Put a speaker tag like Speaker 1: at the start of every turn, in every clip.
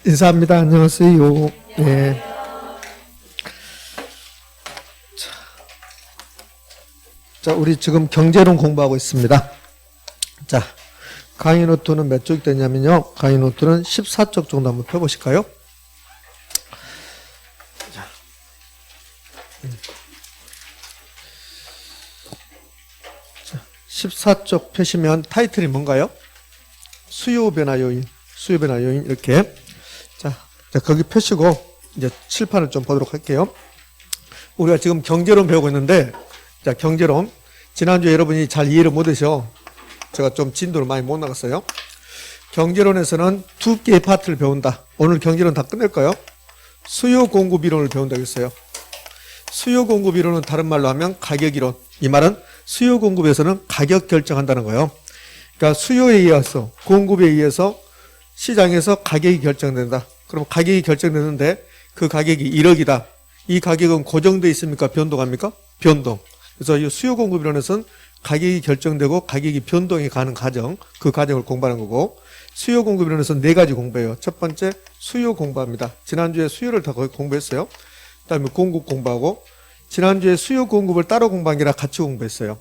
Speaker 1: 인사합니다. 안녕하세요. 네. 자, 우리 지금 경제론 공부하고 있습니다. 자, 강의 노트는 몇 쪽 되냐면요. 강의 노트는 14쪽 정도 한번 펴보실까요? 자. 14쪽 펴시면 타이틀이 뭔가요? 수요 변화 요인, 수요 변화 요인 이렇게. 자, 거기 펴시고 이제 칠판을 좀 보도록 할게요. 우리가 지금 경제론 배우고 있는데, 자, 경제론. 지난주에 여러분이 잘 이해를 못하셔. 제가 좀 진도를 많이 못 나갔어요. 경제론에서는 두 개의 파트를 배운다. 오늘 경제론 다 끝낼까요? 수요 공급 이론을 배운다고 했어요. 수요 공급 이론은 다른 말로 하면 가격 이론. 이 말은 수요 공급에서는 가격 결정한다는 거예요. 그러니까 수요에 의해서, 공급에 의해서 시장에서 가격이 결정된다. 그럼 가격이 결정되는데 그 가격이 1억이다. 이 가격은 고정되어 있습니까? 변동합니까? 변동. 그래서 이 수요 공급 이론에서는 가격이 결정되고 가격이 변동이 가는 과정, 그 과정을 공부하는 거고, 수요 공급 이론에서는 네 가지 공부해요. 첫 번째 수요 공부합니다. 지난주에 수요를 다 거의 공부했어요. 그 다음에 공급 공부하고, 지난주에 수요 공급을 따로 공부한 게 아니라 같이 공부했어요.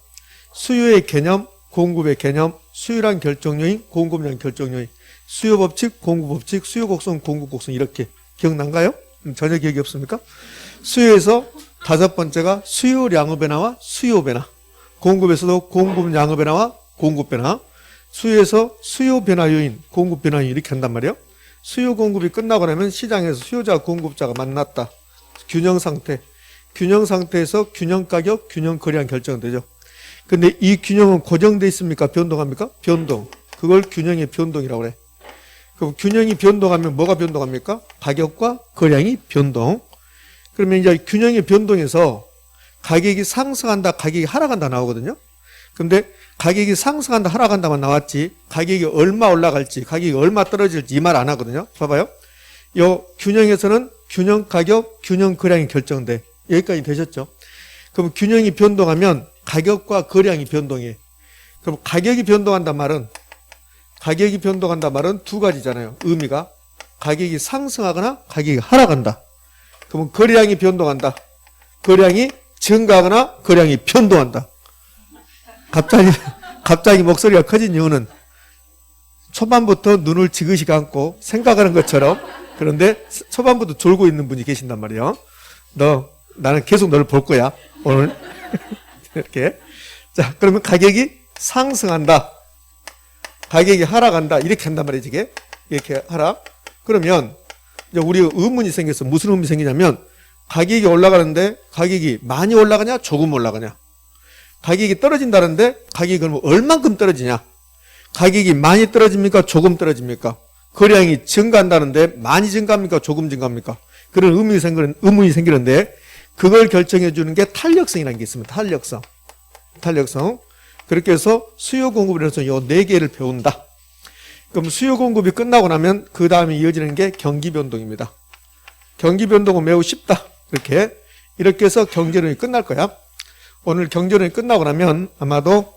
Speaker 1: 수요의 개념, 공급의 개념, 수요량 결정 요인, 공급량 결정 요인, 수요 법칙, 공급 법칙, 수요 곡선, 공급 곡선 이렇게 기억난가요? 전혀 기억이 없습니까? 수요에서 다섯 번째가 수요량의 변화와 수요 변화, 공급에서도 공급량의 변화와 공급 변화, 수요에서 수요 변화 요인, 공급 변화 요인 이렇게 한단 말이에요. 수요 공급이 끝나고 나면 시장에서 수요자 공급자가 만났다. 균형 상태, 균형 상태에서 균형 가격, 균형 거래량 결정되죠. 근데 이 균형은 고정되어 있습니까? 변동합니까? 변동. 그걸 균형의 변동이라고 그래. 그럼 균형이 변동하면 뭐가 변동합니까? 가격과 거량이 변동. 그러면 이제 균형의 변동에서 가격이 상승한다, 가격이 하락한다 나오거든요. 근데 가격이 상승한다, 하락한다만 나왔지, 가격이 얼마 올라갈지, 가격이 얼마 떨어질지 이 말 안 하거든요. 봐봐요. 요 균형에서는 균형 가격, 균형 거량이 결정돼. 여기까지 되셨죠? 그럼 균형이 변동하면 가격과 거량이 변동해. 그럼 가격이 변동한단 말은 두 가지잖아요. 의미가. 가격이 상승하거나 가격이 하락한다. 그러면 거래량이 변동한다. 거래량이 증가하거나 거래량이 변동한다. 갑자기 목소리가 커진 이유는 초반부터 눈을 지그시 감고 생각하는 것처럼, 그런데 초반부터 졸고 있는 분이 계신단 말이에요. 나는 계속 너를 볼 거야, 오늘. 이렇게. 자, 그러면 가격이 상승한다. 가격이 하락한다. 이렇게 한단 말이지, 이게. 이렇게 하락. 그러면, 이제 우리 의문이 생겼어. 무슨 의문이 생기냐면, 가격이 올라가는데, 가격이 많이 올라가냐? 조금 올라가냐? 가격이 떨어진다는데, 가격이 그러면 얼만큼 떨어지냐? 가격이 많이 떨어집니까? 조금 떨어집니까? 거래량이 증가한다는데, 많이 증가합니까? 조금 증가합니까? 그런 의문이 생기는데, 그걸 결정해 주는 게 탄력성이라는 게 있습니다. 탄력성. 그렇게 해서 수요 공급을 해서 요 네 개를 배운다. 그럼 수요 공급이 끝나고 나면 그 다음에 이어지는 게 경기 변동입니다. 경기 변동은 매우 쉽다. 이렇게 해서 경제론이 끝날 거야. 오늘 경제론이 끝나고 나면 아마도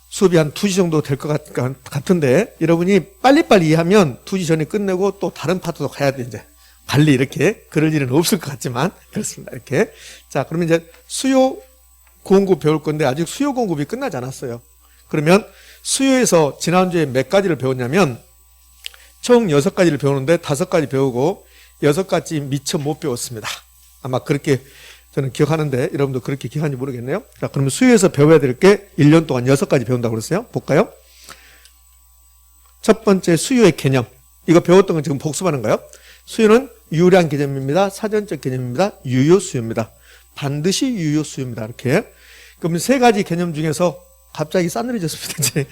Speaker 1: 수업이 한 2시 정도 될 것 같은데, 여러분이 빨리빨리 이해하면 2시 전에 끝내고 또 다른 파트도 가야 돼, 이제. 빨리 이렇게. 그럴 일은 없을 것 같지만, 그렇습니다. 이렇게. 자, 그러면 이제 수요 공급 배울 건데, 아직 수요 공급이 끝나지 않았어요. 그러면 수요에서 지난주에 몇 가지를 배웠냐면, 총 6가지를 배우는데 5가지 배우고 6가지 미처 못 배웠습니다. 아마 그렇게 저는 기억하는데, 여러분도 그렇게 기억하는지 모르겠네요. 자, 그러면 수요에서 배워야 될 게 1년 동안 6가지 배운다고 그랬어요. 볼까요? 첫 번째, 수요의 개념. 이거 배웠던 건 지금 복습하는 거예요. 수요는 유효량 개념입니다. 사전적 개념입니다. 유효수요입니다. 반드시 유효수요입니다. 이렇게. 그러면 세 가지 개념 중에서 갑자기 싸늘해졌습니다. 이제.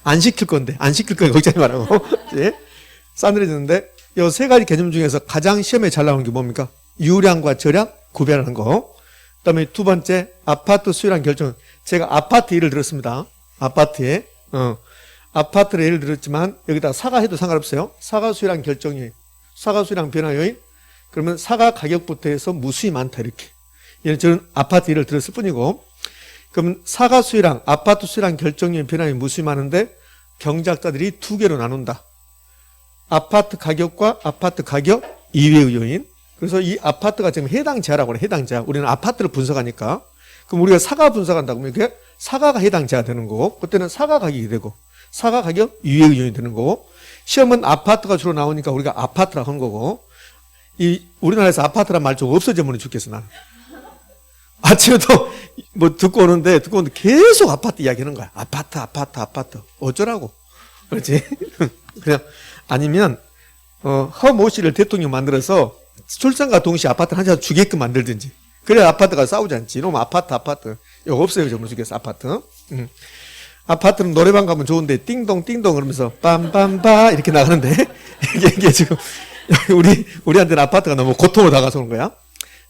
Speaker 1: 안 시킬 건데. 안 시킬 거예요. 걱정하지 말라고. 이제. 싸늘해졌는데, 이 세 가지 개념 중에서 가장 시험에 잘 나오는 게 뭡니까? 유량과 저량 구별하는 거. 그 다음에 두 번째, 아파트 수요량 결정. 제가 아파트 예를 들었습니다. 아파트에. 아파트를 예를 들었지만, 여기다 사과 해도 상관없어요. 사과 수요량 결정 요인. 사과 수요량 변화 요인. 그러면 사과 가격부터 해서 무수히 많다. 이렇게. 저는 아파트 예를 들었을 뿐이고, 그럼 사과 수요량, 아파트 수요량 결정 요인 변화 요인 무수히 많은데, 경작자들이 두 개로 나눈다. 아파트 가격과 아파트 가격 이외의 요인. 그래서 이 아파트가 지금 해당 제하라고 그래. 해당 제하. 우리는 아파트를 분석하니까. 그럼 우리가 사가 분석한다고 하면 이게 사가가 해당 제하 되는 거고, 그때는 사가 가격이 되고, 사가 가격 이외의 요인이 되는 거고, 시험은 아파트가 주로 나오니까 우리가 아파트라고 한 거고, 이 우리나라에서 아파트란 말 좀 없어지면 죽겠어 나는. 아침에도 뭐 듣고 오는데 계속 아파트 이야기하는 거야. 아파트. 어쩌라고. 그렇지? 그냥 아니면 허모 씨를 대통령 만들어서 출산과 동시에 아파트 한 채 주게끔 만들든지. 그래야 아파트가 싸우지 않지. 이놈 아파트. 이거 없어요. 정말 죽겠어. 아파트. 아파트는 노래방 가면 좋은데 띵동 그러면서 빰빰빠 이렇게 나가는데 이게 지금 우리한테는 아파트가 너무 고통으로 다가서 오는 거야.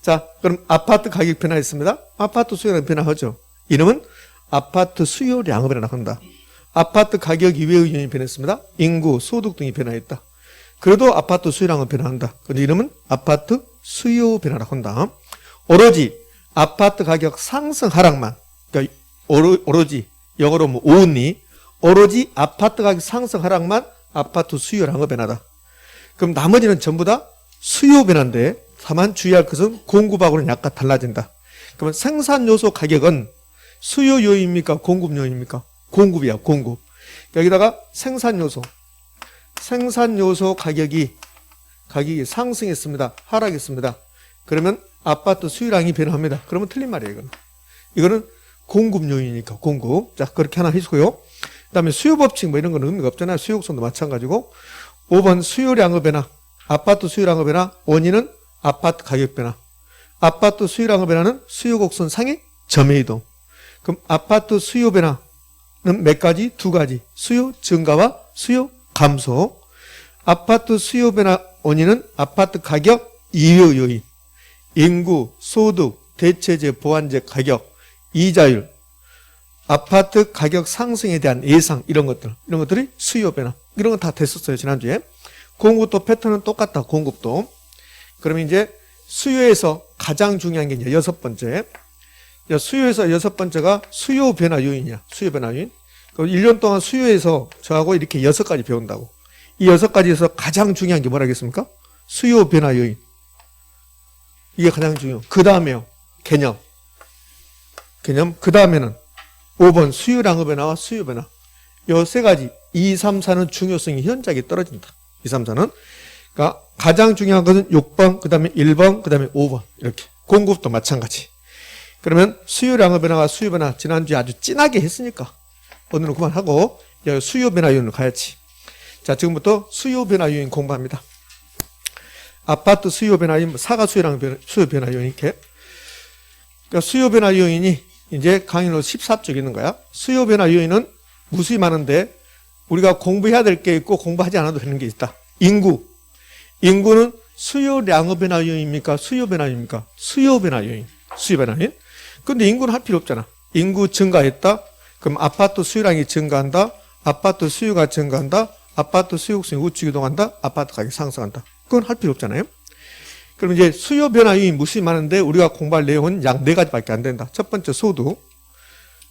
Speaker 1: 자, 그럼 아파트 가격 변화했습니다. 아파트 수요량 변화하죠. 이름은 아파트 수요량을 변화한다. 아파트 가격 이외의 요인이 변했습니다. 인구, 소득 등이 변화했다. 그래도 아파트 수요량은 변화한다. 근데 이름은 아파트 수요 변화라고 한다. 오로지 아파트 가격 상승 하락만, 그러니까 오로지 영어로 뭐 only, 오로지 아파트 가격 상승 하락만 아파트 수요량의 변화다. 그럼 나머지는 전부 다 수요 변화인데 다만 주의할 것은 공급하고는 약간 달라진다. 그러면 생산 요소 가격은 수요 요인입니까? 공급 요인입니까? 공급이야, 공급. 여기다가 생산 요소 가격이 상승했습니다. 하락했습니다. 그러면 아파트 수요량이 변화합니다. 그러면 틀린 말이에요, 이거는 공급 요인이니까 공급. 자, 그렇게 하나 해주고요. 그다음에 수요 법칙 뭐 이런 건 의미가 없잖아요. 수요 곡선도 마찬가지고. 5번 수요량의 변화. 아파트 수요량의 변화. 원인은 아파트 가격 변화. 아파트 수요량의 변화는 수요 곡선 상의 점의 이동. 그럼 아파트 수요 변화는 몇 가지? 두 가지. 수요 증가와 수요 감소. 아파트 수요 변화 원인은 아파트 가격 이외의 요인. 인구, 소득, 대체재, 보완재 가격, 이자율, 아파트 가격 상승에 대한 예상 이런 것들이 수요 변화. 이런 건 다 됐었어요, 지난주에. 공급도 패턴은 똑같다. 공급도. 그러면 이제 수요에서 가장 중요한 게 이제 여섯 번째. 수요에서 여섯 번째가 수요 변화 요인이야. 수요 변화 요인. 1년 동안 수요에서 저하고 이렇게 6가지 배운다고. 이 6가지에서 가장 중요한 게 뭐라겠습니까? 수요 변화 요인. 이게 가장 중요해요. 그 다음에요. 개념. 그 다음에는 5번 수요량의 변화와 수요 변화. 요 세 가지 2, 3, 4는 중요성이 현저하게 떨어진다. 2, 3, 4는. 그러니까 가장 중요한 것은 6번, 그 다음에 1번, 그 다음에 5번. 이렇게. 공급도 마찬가지. 그러면 수요량의 변화와 수요 변화 지난주에 아주 진하게 했으니까 오늘은 그만하고 수요 변화 요인으로 가야지. 자, 지금부터 수요 변화 요인 공부합니다. 아파트 수요 변화 요인, 사가 수요 변화 요인 이렇게. 그러니까 수요 변화 요인이 이제 강의로 14쪽 있는 거야. 수요 변화 요인은 무수히 많은데 우리가 공부해야 될 게 있고 공부하지 않아도 되는 게 있다. 인구는 수요량의 변화 요인입니까? 수요 변화 요인입니까? 수요 변화 요인. 수요 변화 요인. 근데 인구는 할 필요 없잖아. 인구 증가했다. 그럼 아파트 수요량이 증가한다. 아파트 수요가 증가한다. 아파트 수요층이 우측 이동한다. 아파트 가격이 상승한다. 그건 할 필요 없잖아요. 그럼 이제 수요 변화 요인 무수히 많은데 우리가 공부할 내용은 약 4가지밖에 안 된다. 첫 번째 소득.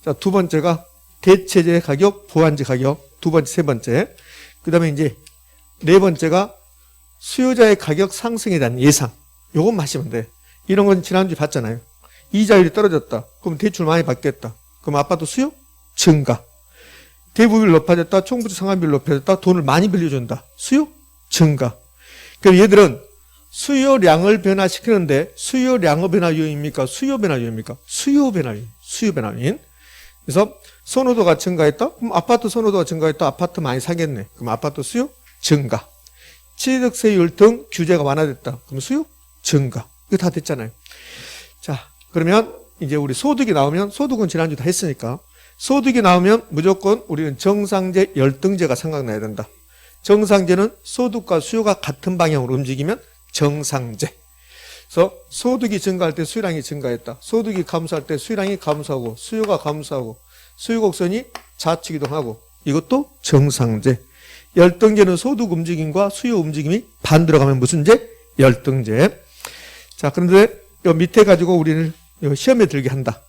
Speaker 1: 자, 두 번째가 대체재 가격, 보완재 가격. 두 번째, 세 번째. 그 다음에 이제 네 번째가 수요자의 가격 상승에 대한 예상. 요건 마시면 돼. 이런 건 지난주에 봤잖아요. 이자율이 떨어졌다. 그럼 대출 많이 받겠다. 그럼 아파트 수요? 증가. 대부비율 높아졌다. 총부채 상환비율 높아졌다. 돈을 많이 빌려준다. 수요? 증가. 그럼 얘들은 수요량을 변화시키는데 수요량의 변화 요인입니까? 수요 변화 요인입니까? 수요 변화 요인. 수요 변화 요인. 그래서 선호도가 증가했다? 그럼 아파트 선호도가 증가했다. 아파트 많이 사겠네. 그럼 아파트 수요? 증가. 취득세율 등 규제가 완화됐다. 그럼 수요? 증가. 이거 다 됐잖아요. 자, 그러면 이제 우리 소득이 나오면 소득은 지난주 다 했으니까 소득이 나오면 무조건 우리는 정상재, 열등재가 생각나야 된다. 정상재는 소득과 수요가 같은 방향으로 움직이면 정상재. 그래서 소득이 증가할 때 수요량이 증가했다. 소득이 감소할 때 수요량이 감소하고 수요가 감소하고 수요 곡선이 좌측 이동하고 이것도 정상재. 열등재는 소득 움직임과 수요 움직임이 반대로 가면 무슨 재? 열등재. 자, 그런데 요 밑에 가지고 우리는 요 시험에 들게 한다.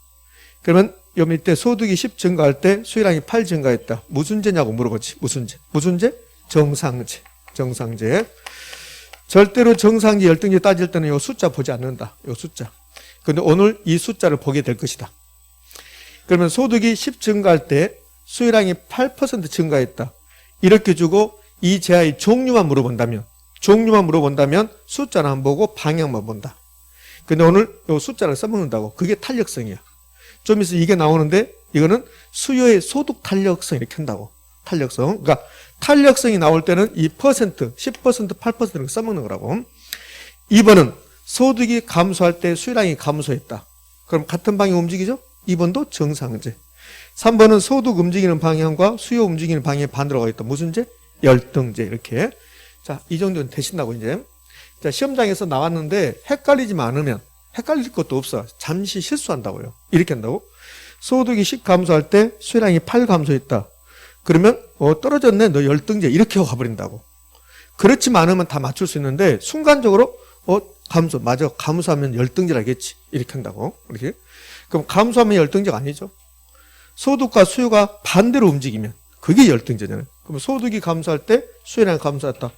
Speaker 1: 그러면 요 밑에 소득이 10 증가할 때 수요량이 8 증가했다. 무슨 재냐고 물어보지. 무슨 재? 무슨 재? 정상재. 정상제. 절대로 정상제, 열등제 따질 때는 이 숫자 보지 않는다. 이 숫자. 근데 오늘 이 숫자를 보게 될 것이다. 그러면 소득이 10 증가할 때 수요량이 8% 증가했다. 이렇게 주고 이 제하의 종류만 물어본다면 숫자는 안 보고 방향만 본다. 근데 오늘 이 숫자를 써먹는다고. 그게 탄력성이야. 좀 있으면 이게 나오는데 이거는 수요의 소득 탄력성 이렇게 한다고. 탄력성. 그러니까 탄력성이 나올 때는 2%, 10%, 8% 이렇게 써먹는 거라고. 2번은 소득이 감소할 때 수요량이 감소했다. 그럼 같은 방향 움직이죠? 2번도 정상제. 3번은 소득 움직이는 방향과 수요 움직이는 방향이 반대로 가겠다. 무슨 제? 열등제. 이렇게. 자, 이 정도는 되신다고 이제. 자, 시험장에서 나왔는데 헷갈리지만 않으면 헷갈릴 것도 없어. 잠시 실수한다고요. 이렇게 한다고. 소득이 10 감소할 때 수요량이 8 감소했다. 그러면 떨어졌네. 너 열등제. 이렇게 하고 가버린다고. 그렇지만 않으면 다 맞출 수 있는데 순간적으로 감소. 맞아. 감소하면 열등제라겠지. 이렇게 한다고. 이렇게. 그럼 감소하면 열등제가 아니죠. 소득과 수요가 반대로 움직이면 그게 열등제잖아요. 그럼 소득이 감소할 때 수요량이 감소했다.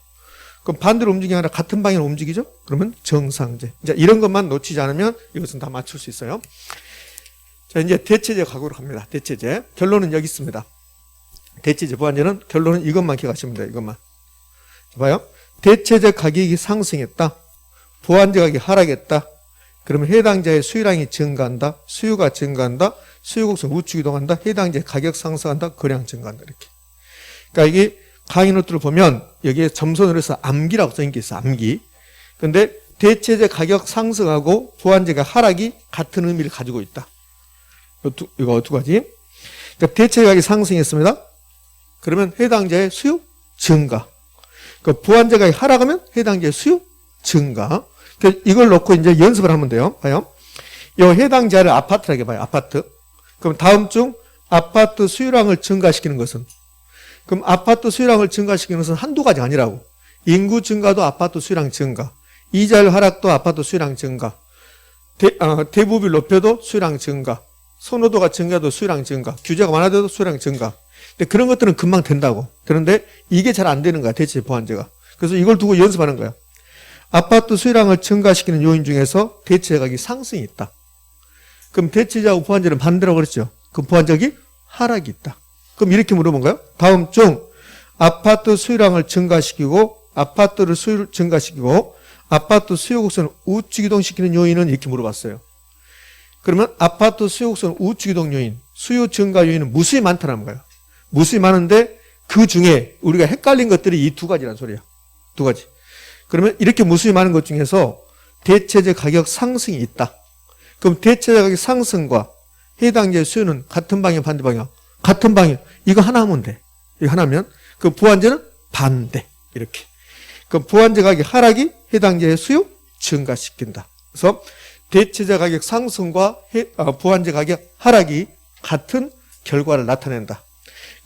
Speaker 1: 그럼 반대로 움직이는 아니라 같은 방향으로 움직이죠? 그러면 정상제. 이제 이런 것만 놓치지 않으면 이것은 다 맞출 수 있어요. 자, 이제 대체제 가고로 갑니다. 대체제. 결론은 여기 있습니다. 대체제 보완제는 결론은 이것만 기억하시면 돼요. 이것만. 봐요. 대체제 가격이 상승했다. 보완제 가격이 하락했다. 그러면 해당자의 수요량이 증가한다. 수요가 증가한다. 수요 곡선 우측 이동한다. 해당자의 가격 상승한다. 거래량 증가한다. 이렇게. 그러니까 이게 강의 노트를 보면 여기에 점선으로 해서 암기라고 써있는 게 있어. 암기. 근데 대체제 가격 상승하고 보완제가 하락이 같은 의미를 가지고 있다. 이거 두 가지. 그러니까 대체제 가격이 상승했습니다. 그러면 해당자의 수요 증가. 그러니까 보완제 가격이 하락하면 해당자의 수요 증가. 이걸 놓고 이제 연습을 하면 돼요. 봐요. 이 해당자를 아파트라고 봐요. 아파트. 그럼 다음 중 아파트 수요량을 증가시키는 것은? 그럼 아파트 수요량을 증가시키는 것은 한두 가지 아니라고. 인구 증가도 아파트 수요량 증가. 이자율 하락도 아파트 수요량 증가. 대부비 높여도 수요량 증가. 선호도가 증가도 수요량 증가. 규제가 완화돼도 수요량 증가. 근데 그런 것들은 금방 된다고. 그런데 이게 잘 안 되는 거야. 대체제 보완제가. 그래서 이걸 두고 연습하는 거야. 아파트 수요량을 증가시키는 요인 중에서 대체제 가격이 상승이 있다. 그럼 대체제하고 보완제는 반대라고 그랬죠. 그럼 보완제가 하락이 있다. 그럼 이렇게 물어본 거예요. 다음 중 아파트 수요량을 증가시키고 아파트를 수요를 증가시키고 아파트 수요 곡선을 우측 이동시키는 요인은 이렇게 물어봤어요. 그러면 아파트 수요 곡선 우측 이동 요인, 수요 증가 요인은 무수히 많다는 거예요. 무수히 많은데 그 중에 우리가 헷갈린 것들이 이 두 가지란 소리야. 두 가지. 그러면 이렇게 무수히 많은 것 중에서 대체제 가격 상승이 있다. 그럼 대체제 가격 상승과 해당자의 수요는 같은 방향, 반대 방향? 같은 방향. 이거 하나 하면 돼. 이거 하나면. 그 보완제는 반대. 이렇게. 그럼 보완제 가격 하락이 해당자의 수요 증가시킨다. 그래서 대체제 가격 상승과 보완제 가격 하락이 같은 결과를 나타낸다.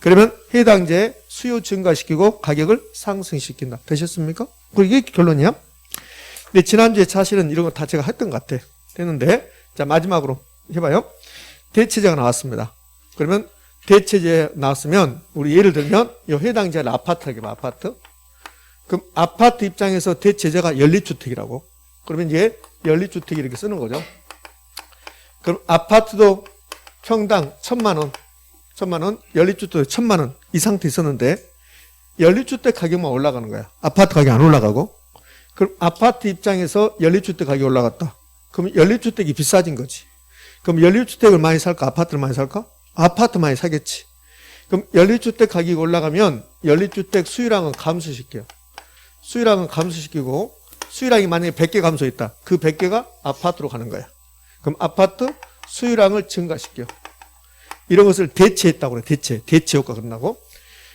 Speaker 1: 그러면 해당자의 수요 증가시키고 가격을 상승시킨다. 되셨습니까? 이게 결론이야. 근데 지난주에 사실은 이런 거 다 제가 했던 것 같아. 됐는데, 자, 마지막으로 해봐요. 대체제가 나왔습니다. 그러면 대체제 나왔으면, 우리 예를 들면, 이 해당자를 아파트라고 해봐, 아파트. 그럼 아파트 입장에서 대체제가 연립주택이라고. 그러면 이제 연립주택 이렇게 쓰는 거죠. 그럼 아파트도 평당 1,000만 원, 연립주택 1,000만 원 이 상태 있었는데, 연립주택 가격만 올라가는 거야. 아파트 가격이 안 올라가고. 그럼 아파트 입장에서 연립주택 가격이 올라갔다. 그럼 연립주택이 비싸진 거지. 그럼 연립주택을 많이 살까? 아파트를 많이 살까? 아파트 많이 사겠지. 그럼 연립주택 가격이 올라가면 연립주택 수요량은 감소시켜요. 수요량은 감소시키고 수요량이 만약에 100개 감소했다. 그 100개가 아파트로 가는 거야. 그럼 아파트 수요량을 증가시켜. 이런 것을 대체했다고 그래. 대체 효과가 끝나고.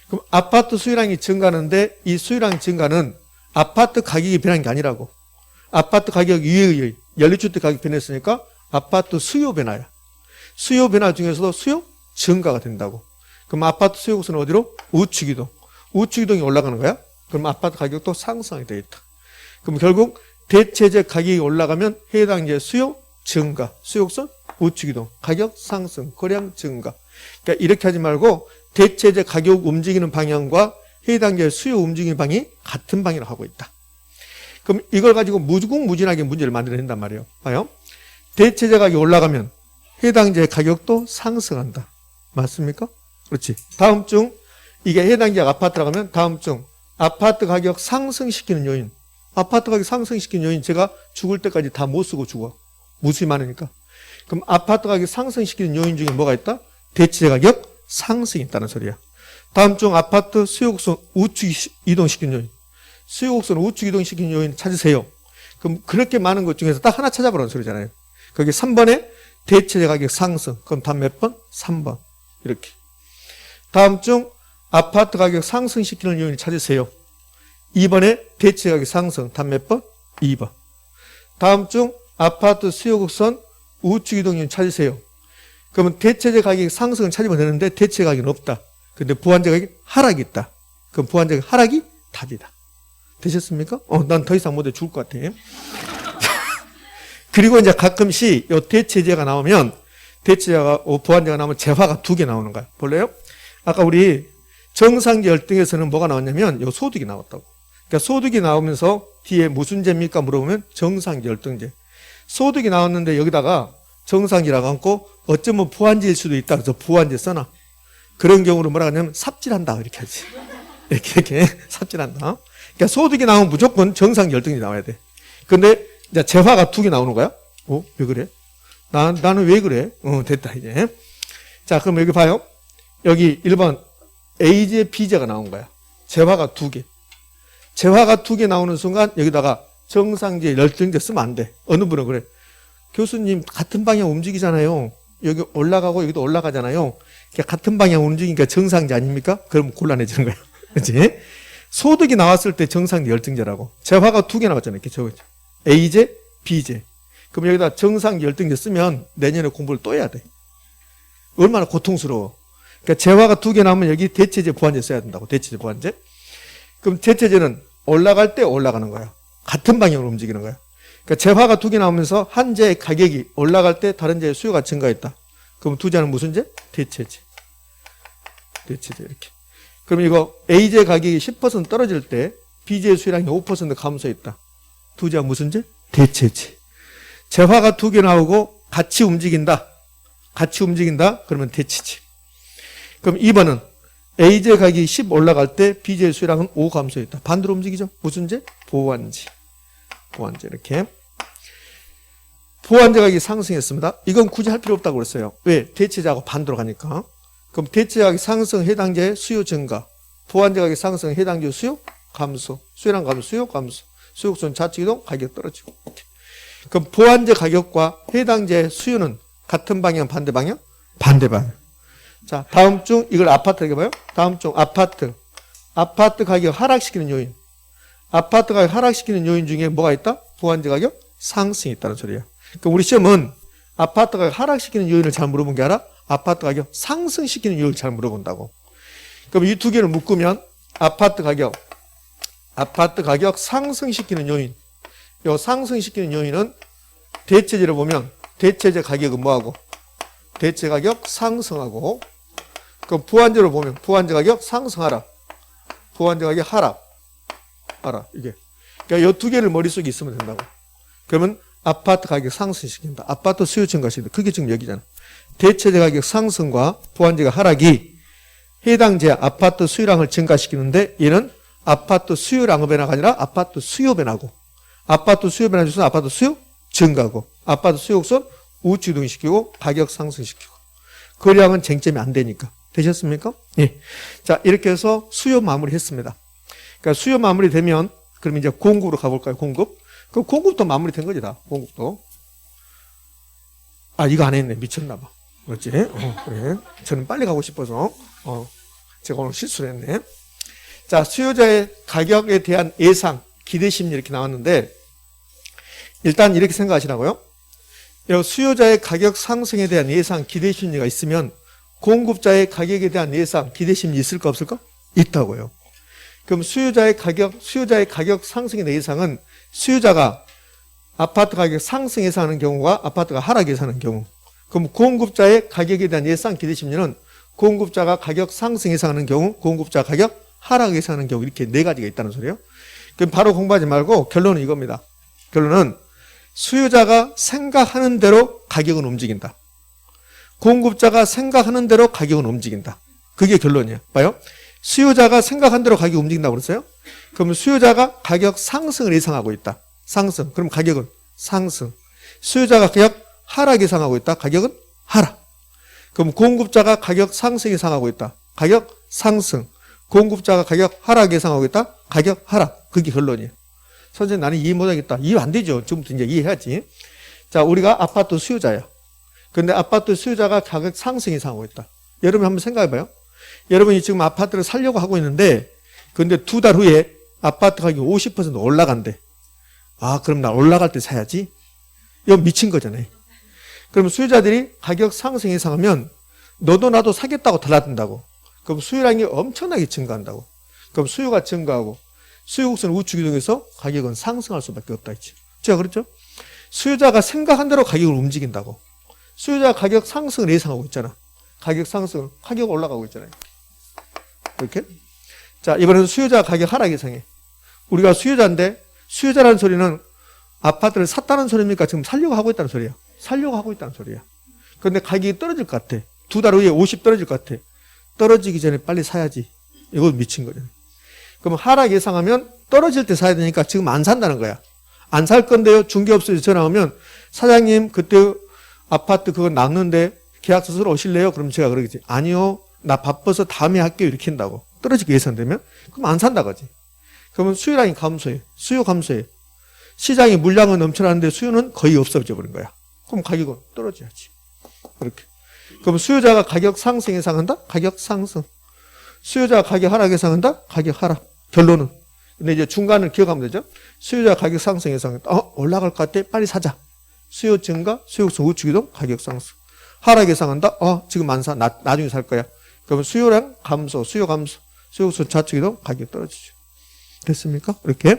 Speaker 1: 그럼 아파트 수요량이 증가하는데 이 수요량 증가는 아파트 가격이 변한 게 아니라고. 아파트 가격 위에 연립주택 가격이 변했으니까 아파트 수요 변화야. 수요 변화 중에서도 수요 증가가 된다고. 그럼 아파트 수요 곡선은 어디로? 우측 이동. 우측 이동이 올라가는 거야. 그럼 아파트 가격도 상승이 되겠다. 그럼 결국 대체제 가격이 올라가면 해당제 수요 증가, 수요 곡선 우측 이동, 가격 상승, 거래량 증가. 그러니까 이렇게 하지 말고 대체제 가격 움직이는 방향과 해당자의 수요 움직이는 방이 같은 방이라고 하고 있다. 그럼 이걸 가지고 무궁무진하게 문제를 만들어낸단 말이에요. 봐요. 대체재 가격이 올라가면 해당자의 가격도 상승한다. 맞습니까? 그렇지. 다음 중 이게 해당지역 아파트라고 하면 다음 중 아파트 가격 상승시키는 요인. 아파트 가격 상승시키는 요인 제가 죽을 때까지 다 못 쓰고 죽어. 무수히 많으니까. 그럼 아파트 가격 상승시키는 요인 중에 뭐가 있다? 대체재 가격 상승이 있다는 소리야. 다음 중 아파트 수요곡선 우측 이동시키는 요인. 수요곡선 우측 이동시키는 요인 찾으세요. 그럼 그렇게 많은 것 중에서 딱 하나 찾아보라는 소리잖아요. 거기 3번에 대체재 가격 상승. 그럼 답 몇 번? 3번. 이렇게. 다음 중 아파트 가격 상승시키는 요인을 찾으세요. 2번에 대체재 가격 상승. 답 몇 번? 2번. 다음 중 아파트 수요곡선 우측 이동 요인 찾으세요. 그러면 대체재 가격 상승을 찾으면 되는데 대체재 가격은 없다. 근데 부환재 가격 하락이 있다. 그럼 부환재 가격 하락이 답이다. 되셨습니까? 난 더 이상 못해 죽을 것 같아. 그리고 이제 가끔씩 요 대체재가 나오면 대체재가 부환재가 나오면 재화가 2개 나오는 거야. 볼래요? 아까 우리 정상지 열등에서는 뭐가 나왔냐면 요 소득이 나왔다고. 그러니까 소득이 나오면서 뒤에 무슨 재입니까? 물어보면 정상지 열등제. 소득이 나왔는데 여기다가 정상지라고 하고 어쩌면 부환재일 수도 있다. 그래서 부환재 써놔. 그런 경우로 뭐라 하냐면 삽질한다. 이렇게 하지. 이렇게 삽질한다. 그러니까 소득이 나오면 무조건 정상지 열등이 나와야 돼. 근데 이제 재화가 2개 나오는 거야? 왜 그래? 나는 왜 그래? 됐다, 이제. 자, 그럼 여기 봐요. 여기 1번 A제, B제가 나온 거야. 재화가 2개. 재화가 2개 나오는 순간 여기다가 정상제, 열등제 쓰면 안 돼. 어느 분은 그래. 교수님, 같은 방향 움직이잖아요. 여기 올라가고 여기도 올라가잖아요. 그러니까 같은 방향 움직이니까 정상제 아닙니까? 그럼 곤란해지는 거야. 그렇지? 소득이 나왔을 때 정상제, 열등제라고. 재화가 2개 나왔잖아요. 이렇게 적었죠. A제, B제. 그럼 여기다 정상 열등제 쓰면 내년에 공부를 또 해야 돼. 얼마나 고통스러워. 그러니까 재화가 2개 나오면 여기 대체재, 부환재 써야 된다고. 대체재, 부환재. 그럼 대체재는 올라갈 때 올라가는 거야. 같은 방향으로 움직이는 거야. 그러니까 재화가 2개 나오면서 한 재의 가격이 올라갈 때 다른 재의 수요가 증가했다. 그럼 두 재는 무슨 재? 대체재. 대체재 이렇게. 그럼 이거 A재 가격이 10% 떨어질 때 B재의 수요량이 5% 감소했다. 두 재가 무슨 재? 대체재. 재화가 2개 나오고 같이 움직인다. 같이 움직인다. 그러면 대체재. 그럼 2번은 A재 가격이 10 올라갈 때 B재의 수요량은 5 감소했다. 반대로 움직이죠. 무슨 재? 보완재. 보완재 이렇게. 보완재 가격이 상승했습니다. 이건 굳이 할 필요 없다고 그랬어요. 왜? 대체재하고 반대로 가니까. 그럼 대체재 가격 상승 해당재의 수요 증가. 보완재 가격 상승 해당재의 수요 감소. 수요량 감소, 수요 감소. 수요곡선 좌측 이동, 가격 떨어지고. 이렇게. 그럼 보완재 가격과 해당재 수요는 같은 방향, 반대 방향? 반대 방향. 자, 다음 중 이걸 아파트 해봐요. 다음 중 아파트 가격 하락시키는 요인. 아파트 가격 하락시키는 요인 중에 뭐가 있다? 보완재 가격 상승이 있다는 소리야. 그럼 우리 시험은 아파트 가격 하락시키는 요인을 잘 물어본 게 아니라 아파트 가격 상승시키는 요인을 잘 물어본다고. 그럼 이 두 개를 묶으면 아파트 가격 상승시키는 요인. 요 상승시키는 요인은 대체재를 보면 대체재 가격은 뭐하고? 대체 가격 상승하고. 그럼 부환재로 보면 부환재 가격 상승하라. 부환재 가격 하락. 이게. 그러니까 요 두 개를 머릿속에 있으면 된다고. 그러면 아파트 가격 상승시킨다. 아파트 수요 증가시킨다. 그게 지금 여기잖아. 대체재 가격 상승과 부환재가 하락이 해당재 아파트 수요량을 증가시키는데 얘는 아파트 수요량의 변화가 아니라 아파트 수요 변화고. 아파트 수요 변화 주소는 아파트 수요 증가고. 아파트 수요곡선 우측 이동시키고 가격 상승시키고. 거래량은 쟁점이 안 되니까. 되셨습니까? 예. 자, 이렇게 해서 수요 마무리 했습니다. 그러니까 수요 마무리 되면 그럼 이제 공급으로 가볼까요? 공급. 그럼 공급도 마무리 된 거지 다. 공급도. 이거 안 했네. 미쳤나봐. 그렇지? 그래. 저는 빨리 가고 싶어서 제가 오늘 실수를 했네. 자, 수요자의 가격에 대한 예상, 기대심리 이렇게 나왔는데 일단 이렇게 생각하시라고요. 수요자의 가격 상승에 대한 예상, 기대심리가 있으면 공급자의 가격에 대한 예상, 기대심리 있을까 없을까? 있다고요. 그럼 수요자의 가격 상승에 대한 예상은 수요자가 아파트 가격 상승 예상하는 경우가 아파트가 하락 예상하는 경우. 그럼 공급자의 가격에 대한 예상, 기대심리는 공급자가 가격 상승 예상하는 경우, 공급자 가격 하락 예상하는 경우 이렇게 네 가지가 있다는 소리예요. 그럼 바로 공부하지 말고 결론은 이겁니다. 결론은 수요자가 생각하는 대로 가격은 움직인다. 공급자가 생각하는 대로 가격은 움직인다. 그게 결론이에요. 봐요. 수요자가 생각한 대로 가격이 움직인다고 그랬어요. 그러면 수요자가 가격 상승을 예상하고 있다. 상승. 그럼 가격은 상승. 수요자가 가격 하락 예상하고 있다. 가격은 하락. 그럼 공급자가 가격 상승 예상하고 있다. 가격 상승. 공급자가 가격 하락 예상하고 있다. 가격 하락. 그게 결론이에요. 선생님 나는 이해 못하겠다. 이해 안 되죠. 지금부터 이제 이해해야지. 자, 우리가 아파트 수요자야. 근데 아파트 수요자가 가격 상승 예상하고 있다. 여러분 한번 생각해봐요. 여러분이 지금 아파트를 살려고 하고 있는데 근데 2달 후에 아파트 가격이 50% 올라간대. 아, 그럼 나 올라갈 때 사야지. 이거 미친 거잖아요. 그럼 수요자들이 가격 상승 예상하면 너도 나도 사겠다고 달라든다고. 그럼 수요량이 엄청나게 증가한다고. 그럼 수요가 증가하고 수요곡선 우측 이동해서 가격은 상승할 수밖에 없다 했죠. 제가 그랬죠? 수요자가 생각한 대로 가격을 움직인다고. 수요자가 가격 상승을 예상하고 있잖아. 가격 상승을, 가격 올라가고 있잖아요. 이렇게. 자, 이번에는 수요자 가격 하락 예상해. 우리가 수요자인데 수요자라는 소리는 아파트를 샀다는 소리입니까? 지금 살려고 하고 있다는 소리야. 살려고 하고 있다는 소리야. 그런데 가격이 떨어질 것 같아. 2달 후에 50 떨어질 것 같아. 떨어지기 전에 빨리 사야지. 이거 미친 거잖아. 그럼 하락 예상하면 떨어질 때 사야 되니까 지금 안 산다는 거야. 안 살 건데요. 중개업소에서 전화 오면 사장님 그때 아파트 그거 놨는데 계약서 쓰러 오실래요? 그럼 제가 그러겠지. 아니요. 나 바빠서 다음에 할게요. 이렇게 한다고. 떨어지게 예상되면 그럼 안 산다고지. 그러면 수요량이 감소해. 수요 감소해. 시장에 물량은 넘쳐나는데 수요는 거의 없어져 버린 거야. 그럼 가격은 떨어져야지. 그렇게. 그럼 수요자가 가격 상승 예상한다? 가격 상승. 수요자가 가격 하락 예상한다? 가격 하락. 결론은. 근데 이제 중간을 기억하면 되죠? 수요자가 가격 상승 예상한다. 올라갈 것 같아? 빨리 사자. 수요 증가, 수요곡선 우측 이동, 가격 상승. 하락 예상한다? 지금 안 사. 나중에 살 거야. 그러면 수요량 감소, 수요 감소, 수요곡선 좌측 이동, 가격 떨어지죠. 됐습니까? 이렇게.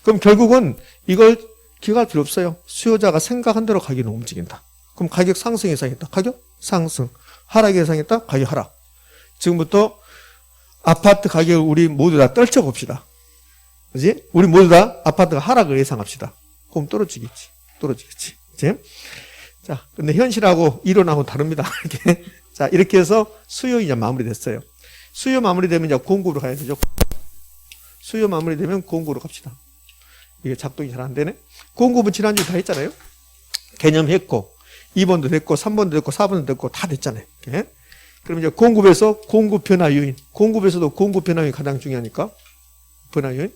Speaker 1: 그럼 결국은 이걸 기억할 필요 없어요. 수요자가 생각한 대로 가격은 움직인다. 그럼 가격 상승 예상했다. 가격 상승. 하락 예상했다. 가격 하락. 지금부터 아파트 가격을 우리 모두 다 떨쳐봅시다. 그지? 우리 모두 다 아파트가 하락을 예상합시다. 그럼 떨어지겠지. 떨어지겠지. 그지? 자, 근데 현실하고 이론하고 다릅니다. 이렇게. 자, 이렇게 해서 수요 이제 마무리됐어요. 수요 마무리되면 이제 공급으로 가야 되죠. 수요 마무리되면 공급으로 갑시다. 이게 작동이 잘 안 되네. 공급은 지난주에 다 했잖아요. 개념했고, 2번도 됐고, 3번도 됐고, 4번도 됐고, 다 됐잖아요. 이렇게. 그럼 이제 공급에서 공급 변화 요인. 공급에서도 공급 변화 요인이 가장 중요하니까. 변화 요인.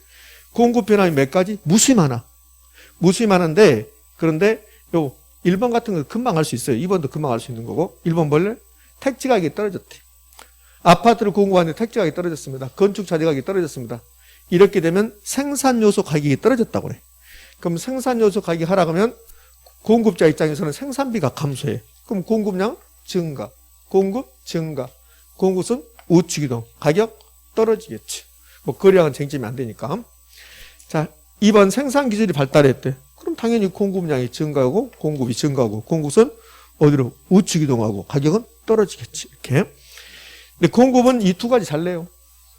Speaker 1: 공급 변화 요인 몇 가지? 무수히 많아. 무수히 많은데, 그런데 요 1번 같은 거 금방 할 수 있어요. 2번도 금방 할 수 있는 거고. 1번 벌레? 택지 가격이 떨어졌대. 아파트를 공급하는데 택지 가격이 떨어졌습니다. 건축 자재 가격이 떨어졌습니다. 이렇게 되면 생산 요소 가격이 떨어졌다고 그래. 그럼 생산 요소 가격이 하락하면 공급자 입장에서는 생산비가 감소해. 그럼 공급량 증가. 공급 증가. 공급은 우측 이동. 가격 떨어지겠지. 뭐 거래량은 쟁점이 안 되니까. 자, 2번 생산 기술이 발달했대. 그럼 당연히 공급량이 증가하고 공급이 증가하고 공급은 어디로 우측 이동하고 가격은 떨어지겠지. 이렇게. 근데 공급은 이 두 가지 잘 내요.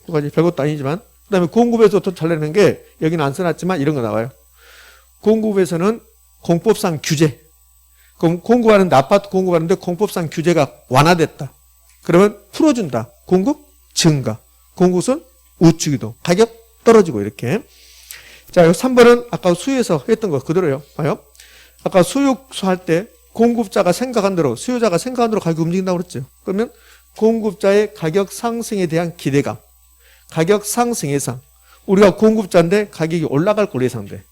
Speaker 1: 두 가지 별것도 아니지만. 그 다음에 공급에서 또 잘 내는 게 여기는 안 써놨지만 이런 거 나와요. 공급에서는 공법상 규제. 그럼 공급하는데 아파트 공급하는데 공법상 규제가 완화됐다. 그러면 풀어준다. 공급 증가. 공급은 우측 이동. 가격 떨어지고 이렇게. 자, 3번은 아까 수요에서 했던 거 그대로요. 봐요. 아까 수요소 할 때 공급자가 생각한 대로 수요자가 생각한 대로 가격이 움직인다고 그랬죠. 그러면 공급자의 가격 상승에 대한 기대감. 가격 상승 예상. 우리가 공급자인데 가격이 올라갈 걸로 예상돼.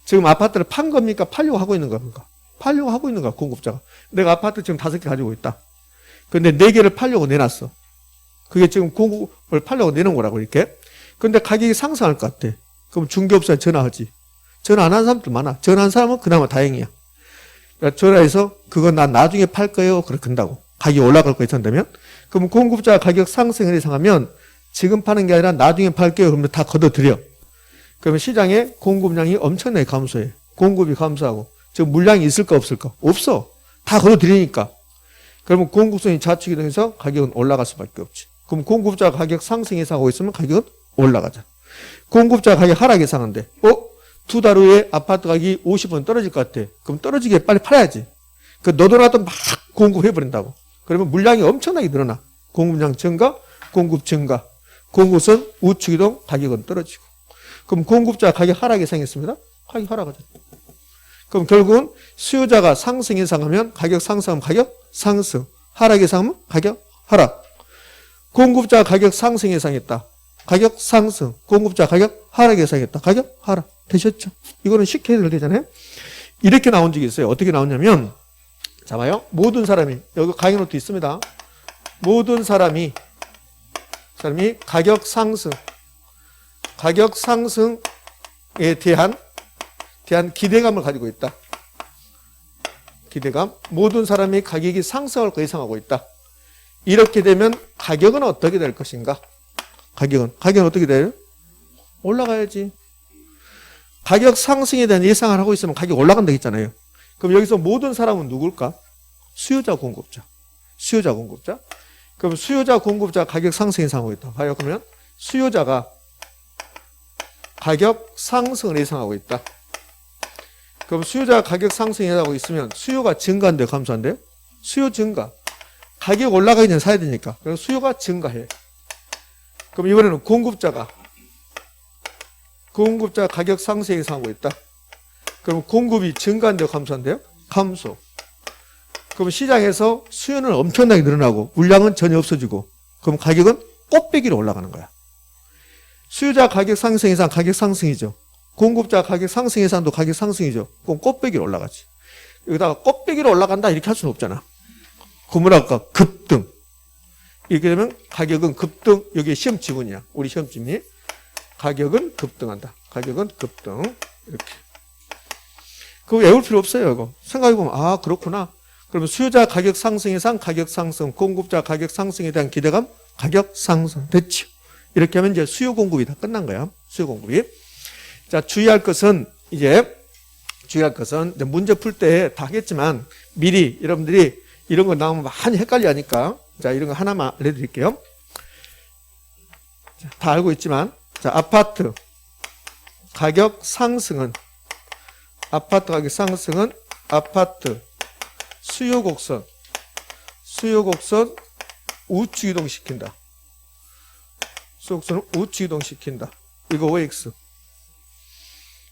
Speaker 1: 지금 아파트를 판 겁니까? 팔려고 하고 있는 겁니까? 팔려고 하고 있는 거야, 공급자가. 내가 아파트 지금 5개 가지고 있다. 근데 4개를 팔려고 내놨어. 그게 지금 공급을 팔려고 내는 거라고, 이렇게. 근데 가격이 상승할 것 같아. 그럼 중개업소에 전화하지. 전화 안 한 사람들 많아. 전화한 사람은 그나마 다행이야. 그러니까 전화해서 그거 난 나중에 팔 거예요. 그렇게 한다고. 가격이 올라갈 거 예상되면. 그럼 공급자가 가격 상승을 예상하면 지금 파는 게 아니라 나중에 팔게요. 그러면 다 걷어들여. 그러면 시장에 공급량이 엄청나게 감소해. 공급이 감소하고. 지금 물량이 있을까 없을까? 없어. 다 걷어들이니까. 그러면 공급선이 좌측 이동해서 가격은 올라갈 수밖에 없지. 그럼 공급자 가격 상승 예상하고 있으면 가격은 올라가죠. 공급자 가격 하락 예상한데, 두 달 후에 아파트 가격이 50원 떨어질 것 같아. 그럼 떨어지게 빨리 팔아야지. 그 너도 나도 막 공급해버린다고. 그러면 물량이 엄청나게 늘어나. 공급량 증가, 공급 증가. 공급선 우측 이동, 가격은 떨어지고. 그럼 공급자 가격 하락 예상했습니다. 가격 하락하죠. 그럼 결국은 수요자가 상승 예상하면 가격 상승하면 가격 상승. 하락 예상하면 가격 하락. 공급자 가격 상승 예상했다. 가격 상승. 공급자 가격 하락 예상했다. 가격 하락. 되셨죠? 이거는 쉽게 해결되잖아요. 이렇게 나온 적이 있어요. 어떻게 나오냐면, 자 봐요. 모든 사람이, 여기 강의 노트 있습니다. 모든 사람이 가격 상승에 대한 기대감을 가지고 있다. 기대감. 모든 사람이 가격이 상승할 거 예상하고 있다. 이렇게 되면 가격은 어떻게 될 것인가? 가격은 어떻게 돼요? 올라가야지. 가격 상승에 대한 예상을 하고 있으면 가격 올라간다 했잖아요. 그럼 여기서 모든 사람은 누굴까? 수요자, 공급자. 수요자, 공급자. 그럼 수요자, 공급자 가격 상승 예상하고 있다. 봐요. 그러면 수요자가 가격 상승을 예상하고 있다. 그럼 수요자가 가격 상승 예상하고 있으면 수요가 증가한대요? 감소한대요? 수요 증가. 가격 올라가기 전에 사야 되니까. 그럼 수요가 증가해. 그럼 이번에는 공급자가 가격 상승 예상하고 있다. 그럼 공급이 증가한대요? 감소한대요? 감소. 그럼 시장에서 수요는 엄청나게 늘어나고 물량은 전혀 없어지고 그럼 가격은 꽃배기로 올라가는 거야. 수요자 가격 상승 예상 가격 상승이죠. 공급자 가격 상승 예상도 가격 상승이죠. 그럼 꽃배기로 올라가지. 여기다가 꽃배기로 올라간다 이렇게 할 수는 없잖아. 그러면 아까 급등. 이렇게 되면 가격은 급등. 여기 시험 지문이야. 우리 시험 지문이. 가격은 급등한다. 가격은 급등. 이렇게. 그거 외울 필요 없어요. 이거. 생각해보면 아 그렇구나. 그러면 수요자 가격 상승 예상 가격 상승. 공급자 가격 상승에 대한 기대감 가격 상승. 됐죠. 이렇게 하면 이제 수요 공급이 다 끝난 거야. 수요 공급이. 자, 주의할 것은 이제 문제 풀 때 다 하겠지만 미리 여러분들이 이런 거 나오면 많이 헷갈려 하니까 자, 이런 거 하나만 알려드릴게요. 자, 다 알고 있지만 자, 아파트 가격 상승은 아파트 수요 곡선 우측 이동시킨다. 수요 곡선을 우측 이동시킨다. 이거 OX.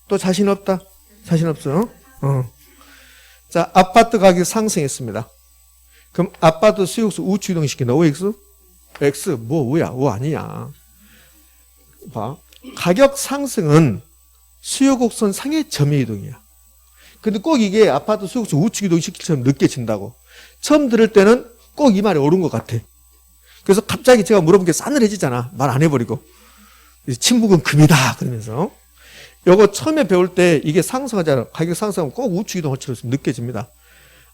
Speaker 1: 또 자신 없다. 자신 없어. 자, 아파트 가격 상승했습니다. 그럼 아파트 수요 곡선 우측 이동시킨다. OX? X. 뭐야? O 아니야. 봐. 가격 상승은 수요 곡선 상의 점의 이동이야. 근데 꼭 이게 아파트 수요 곡선 우측 이동시키처럼 느껴진다고. 처음 들을 때는 꼭 이 말이 옳은 것 같아. 그래서 갑자기 제가 물어본 게 싸늘해지잖아. 말 안 해버리고. 침묵은 금이다. 그러면서. 요거 처음에 배울 때 이게 상승하잖아. 가격 상승하면 꼭 우측 이동처럼 느껴집니다.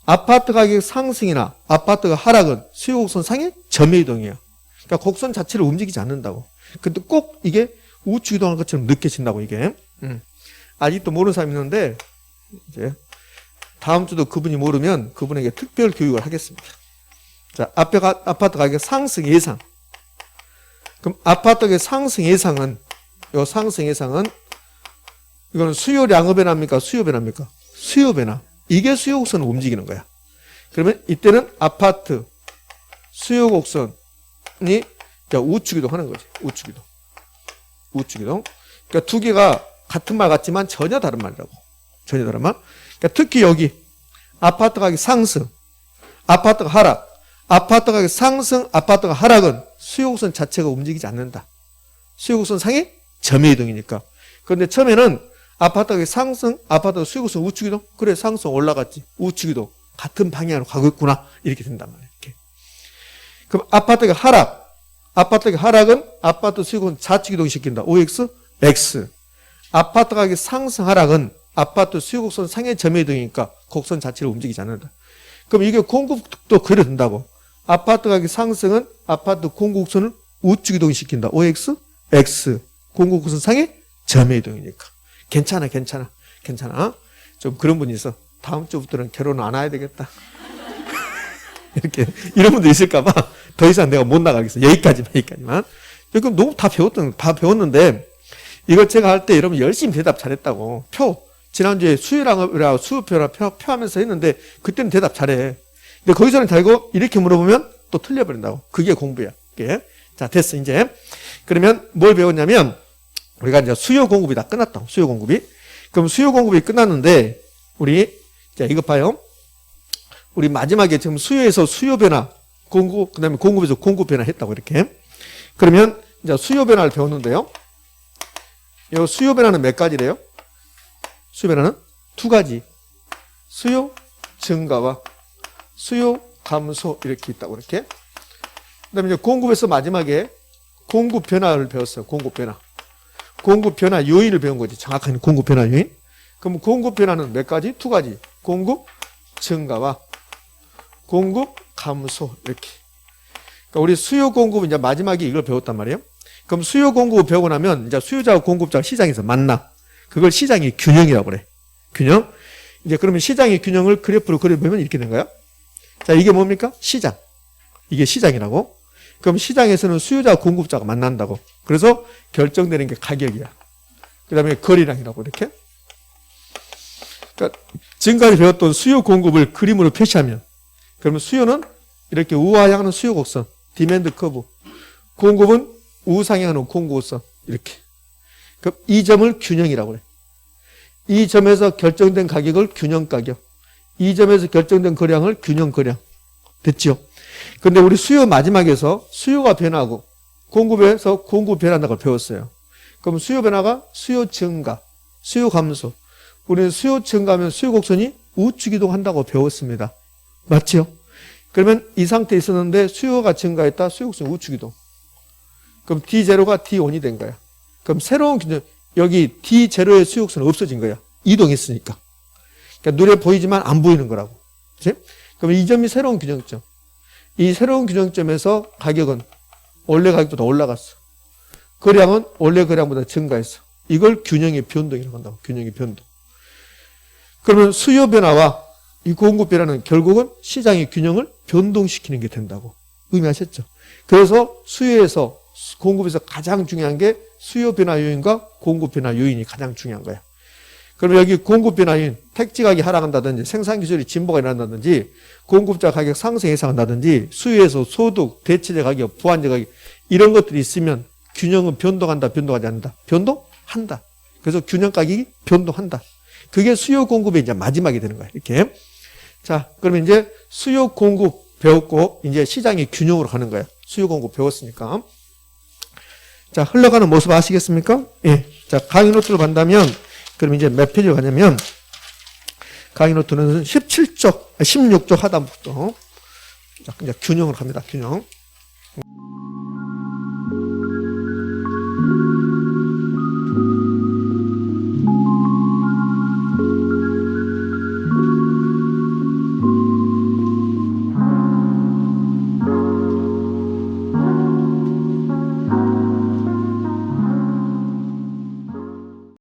Speaker 1: 아파트 가격 상승이나 아파트가 하락은 수요 곡선 상의 점의 이동이에요. 그러니까 곡선 자체를 움직이지 않는다고. 근데 꼭 이게 우측 이동하는 것처럼 느껴진다고, 이게. 아직도 모르는 사람이 있는데, 이제, 다음 주도 그분이 모르면 그분에게 특별 교육을 하겠습니다. 자, 아파트 가격 상승 예상. 그럼 아파트 가격 상승 예상은, 이거는 수요량의 변화입니까? 수요 변화입니까? 수요 변화. 이게 수요 곡선을 움직이는 거야. 그러면 이때는 아파트 수요 곡선이 우측 이동하는 거지. 우측 이동. 그러니까 두 개가 같은 말 같지만 전혀 다른 말이라고. 전혀 다른 말. 그러니까 특히 여기 아파트 가격 상승, 아파트가 하락, 아파트 가격 상승, 아파트가 하락은 수요 곡선 자체가 움직이지 않는다. 수요 곡선 상의 점의 이동이니까. 그런데 처음에는 아파트 가격 상승, 아파트 수요 곡선 우측 이동. 그래, 상승 올라갔지. 우측 이동. 같은 방향으로 가고 있구나. 이렇게 된단 말이야. 이렇게. 그럼 아파트가 하락은 아파트 수요 곡선 좌측 이동시킨다. OX, X. 아파트 가격 상승 하락은 아파트 수요 곡선 상의 점의 이동이니까 곡선 자체를 움직이지 않는다. 그럼 이게 공급도 그래 된다고. 아파트 가격 상승은 아파트 공급선을 우측 이동시킨다. OX, X. 공급선 상의 점의 이동이니까. 괜찮아. 좀 그런 분이 있어. 다음 주부터는 결혼 안 해야 되겠다. 이렇게. 이런 분도 있을까봐 더 이상 내가 못 나가겠어. 여기까지만. 이건 너무 다 배웠는데, 이걸 제가 할 때 여러분 열심히 대답 잘했다고. 지난주에 수요랑 수표랑 표하면서 했는데, 그때는 대답 잘해. 근데 거기서는 잘고, 이렇게 물어보면 또 틀려버린다고. 그게 공부야. 이게. 자, 됐어, 이제. 그러면 뭘 배웠냐면, 우리가 이제 수요 공급이 다 끝났다고. 수요 공급이. 그럼 수요 공급이 끝났는데, 자, 이거 봐요. 우리 마지막에 지금 수요에서 수요 변화, 그 다음에 공급에서 공급 변화 했다고, 이렇게. 그러면 이제 수요 변화를 배웠는데요. 이 수요 변화는 몇 가지래요? 수요 변화는 두 가지. 수요 증가와 수요 감소 이렇게 있다고, 이렇게. 그 다음에 이제 공급에서 마지막에 공급 변화를 배웠어요. 공급 변화. 공급 변화 요인을 배운 거지. 정확한 공급 변화 요인. 그럼 공급 변화는 몇 가지? 두 가지. 공급 증가와 공급 감소 이렇게. 그러니까 우리 수요 공급은 이제 마지막에 이걸 배웠단 말이에요. 그럼 수요 공급을 배우고 나면 이제 수요자와 공급자가 시장에서 만나. 그걸 시장의 균형이라고 그래. 균형. 이제 그러면 시장의 균형을 그래프로 그려보면 이렇게 된 거야. 자, 이게 뭡니까? 시장. 이게 시장이라고. 그럼 시장에서는 수요자와 공급자가 만난다고. 그래서 결정되는 게 가격이야. 그 다음에 거래량이라고, 이렇게. 그러니까 지금까지 배웠던 수요 공급을 그림으로 표시하면, 그러면 수요는 이렇게 우하향하는 수요 곡선, 디맨드 커브. 공급은 우상향하는 공급 곡선, 이렇게. 그럼 이 점을 균형이라고 그래. 이 점에서 결정된 가격을 균형 가격. 이 점에서 결정된 거래량을 균형 거래량. 됐지요? 근데 우리 수요 마지막에서 수요가 변하고 공급에서 공급 변한다고 배웠어요. 그럼 수요 변화가 수요 증가, 수요 감소. 우리는 수요 증가하면 수요 곡선이 우측 이동한다고 배웠습니다. 맞지요? 그러면 이 상태에 있었는데 수요가 증가했다. 수요 곡선 우측 이동. 그럼 D0가 D1이 된 거야. 그럼 새로운 균형, 여기 D0의 수요 곡선은 없어진 거야. 이동했으니까. 그러니까 눈에 보이지만 안 보이는 거라고. 그치? 그럼 이 점이 새로운 균형점. 이 새로운 균형점에서 가격은 원래 가격보다 올라갔어. 거래량은 원래 거래량보다 증가했어. 이걸 균형의 변동이라고 한다고. 균형의 변동. 그러면 수요 변화와 이 공급 변화는 결국은 시장의 균형을 변동시키는 게 된다고. 의미하셨죠? 그래서 수요에서 공급에서 가장 중요한 게 수요 변화 요인과 공급 변화 요인이 가장 중요한 거야. 그러면 여기 공급 변화 요인, 택지 가격이 하락한다든지 생산 기술이 진보가 일어난다든지 공급자 가격 상승 예상한다든지 수요에서 소득, 대체재 가격, 부환재 가격 이런 것들이 있으면 균형은 변동한다, 변동하지 않는다. 변동한다. 그래서 균형 가격이 변동한다. 그게 수요 공급의 이제 마지막이 되는 거야. 이렇게. 자, 그러면 이제 수요 공급 배웠고 이제 시장의 균형으로 가는 거야. 수요 공급 배웠으니까. 자, 흘러가는 모습 아시겠습니까? 예. 자, 강의 노트를 간다면 그럼 이제 몇 페이지로 가냐면 강의 노트는 16쪽 하단부터 자, 이제 균형을 합니다. 균형.